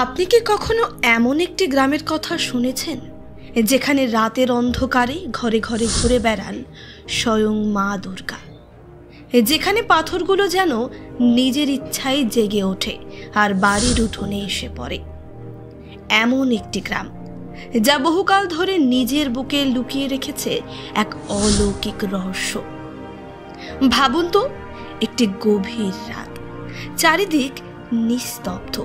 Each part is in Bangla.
আপনি কি কখনো এমন একটি গ্রামের কথা শুনেছেন যেখানে রাতের অন্ধকারে ঘরে ঘরে ঘুরে বেড়ান স্বয়ং মা দুর্গা, যেখানে পাথরগুলো যেন নিজের ইচ্ছায় জেগে ওঠে আর বাড়ির উঠোনে এসে পড়ে? এমন একটি গ্রাম যা বহুকাল ধরে নিজের বুকে লুকিয়ে রেখেছে এক অলৌকিক রহস্য। ভাবুন তো, একটি গভীর রাত, চারিদিক নিস্তব্ধ,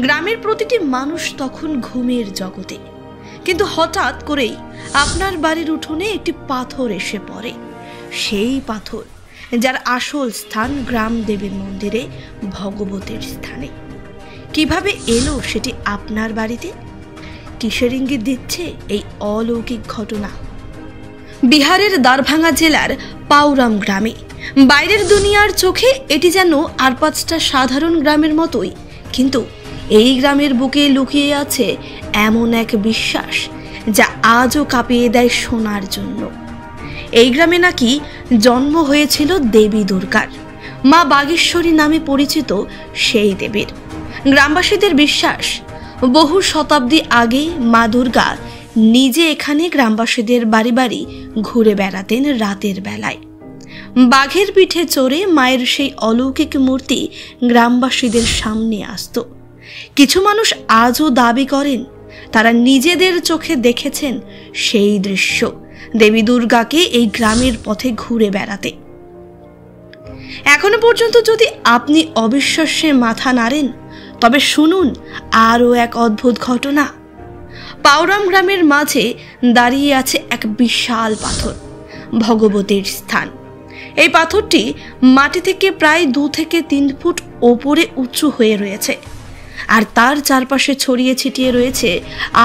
গ্রামের প্রতিটি মানুষ তখন ঘুমের জগতে, কিন্তু হঠাৎ করেই আপনার বাড়ির উঠোনে একটি পাথর এসে পড়ে। সেই পাথর যার আসল স্থান গ্রাম দেবীর মন্দিরে, ভগবতীর স্থানে। কিভাবে এলো সেটি আপনার বাড়িতে? কিসের ইঙ্গিত দিচ্ছে এই অলৌকিক ঘটনা? বিহারের দারভাঙ্গা জেলার পাউরাম গ্রামে। বাইরের দুনিয়ার চোখে এটি যেন আর পাঁচটা সাধারণ গ্রামের মতোই, কিন্তু এই গ্রামের বুকে লুকিয়ে আছে এমন এক বিশ্বাস যা আজও কাঁপিয়ে দেয় সোনার জন্য। এই গ্রামে নাকি জন্ম হয়েছিল দেবী দুর্গার, মা বাগেশ্বরী নামে পরিচিত সেই দেবীর। গ্রামবাসীদের বিশ্বাস, বহু শতাব্দী আগে মা দুর্গা নিজে এখানে গ্রামবাসীদের বাড়ি বাড়ি ঘুরে বেড়াতেন রাতের বেলায়। বাঘের পিঠে চড়ে মায়ের সেই অলৌকিক মূর্তি গ্রামবাসীদের সামনে আসত। কিছু মানুষ আজও দাবি করেন তারা নিজেদের চোখে দেখেছেন সেই দৃশ্য, দেবী দুর্গাকে এই গ্রামের পথে ঘুরে বেড়াতে। এখনো পর্যন্ত যদি আপনি অবিশ্বাসে মাথা নাড়েন, তবে শুনুন আরও এক অদ্ভুত ঘটনা। পাউরাম গ্রামের মাঝে দাঁড়িয়ে আছে এক বিশাল পাথর, ভগবতীর স্থান। এই পাথরটি মাটি থেকে প্রায় 2 থেকে 3 ফুট ওপরে উঁচু হয়ে রয়েছে, আর তার চারপাশে ছড়িয়ে ছিটিয়ে রয়েছে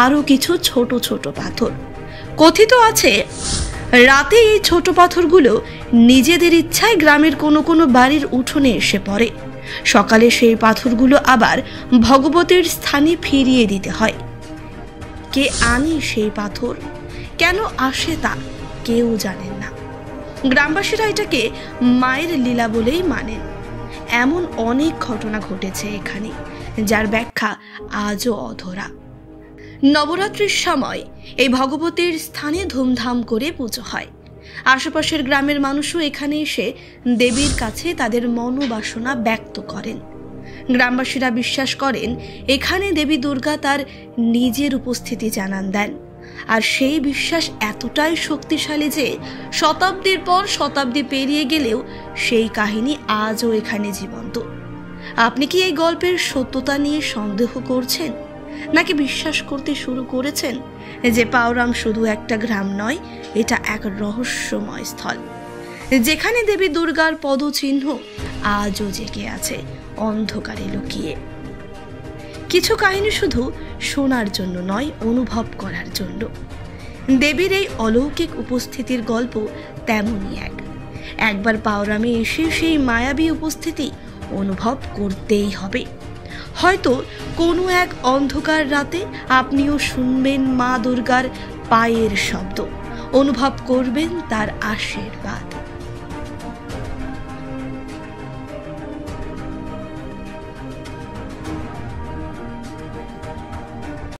আরও কিছু ছোট ছোট পাথর। কথিত আছে রাতে এই ছোট পাথরগুলো নিজেদের ইচ্ছায় গ্রামের কোনো কোনো বাড়ির উঠোনে এসে পড়ে। সকালে সেই পাথরগুলো আবার ভগবতীর স্থানে ফিরিয়ে দিতে হয়। কে আনে সেই পাথর, কেন আসে তা কেউ জানেন না। গ্রামবাসীরা এটাকে মায়ের লীলা বলেই মানেন। এমন অনেক ঘটনা ঘটেছে এখানে, যার ব্যাখ্যা আজও অধরা। নবরাত্রির সময় এই ভগবতীর স্থানে ধুমধাম করে পুজো হয়। আশেপাশের গ্রামের মানুষও এখানে এসে দেবীর কাছে তাদের মনোবাসনা ব্যক্ত করেন। গ্রামবাসীরা বিশ্বাস করেন এখানে দেবী দুর্গা তার নিজের উপস্থিতি জানান দেন, আর সেই বিশ্বাস এতটাই শক্তিশালী যে শতাব্দীর পর শতাব্দী পেরিয়ে গেলেও সেই কাহিনী আজও এখানে জীবন্ত। আপনি কি এই গল্পের সত্যতা নিয়ে সন্দেহ করছেন, নাকি বিশ্বাস করতে শুরু করেছেন যে পাউরাম শুধু একটা গ্রাম নয়, এটা এক রহস্যময় স্থল, যেখানে দেবী দুর্গার পদচিহ্ন আজও জেগে আছে অন্ধকারে লুকিয়ে? কিছু কাহিনী শুধু শোনার জন্য নয়, অনুভব করার জন্য। দেবীর এই অলৌকিক উপস্থিতির গল্প তেমনই একবার পাউরামে এসে সেই মায়াবী উপস্থিতি অনুভব করতেই হবে। হয়তো কোনো এক অন্ধকার রাতে আপনিও শুনবেন মা দুর্গার পায়ের শব্দ, অনুভব করবেন তার আশীর্বাদ।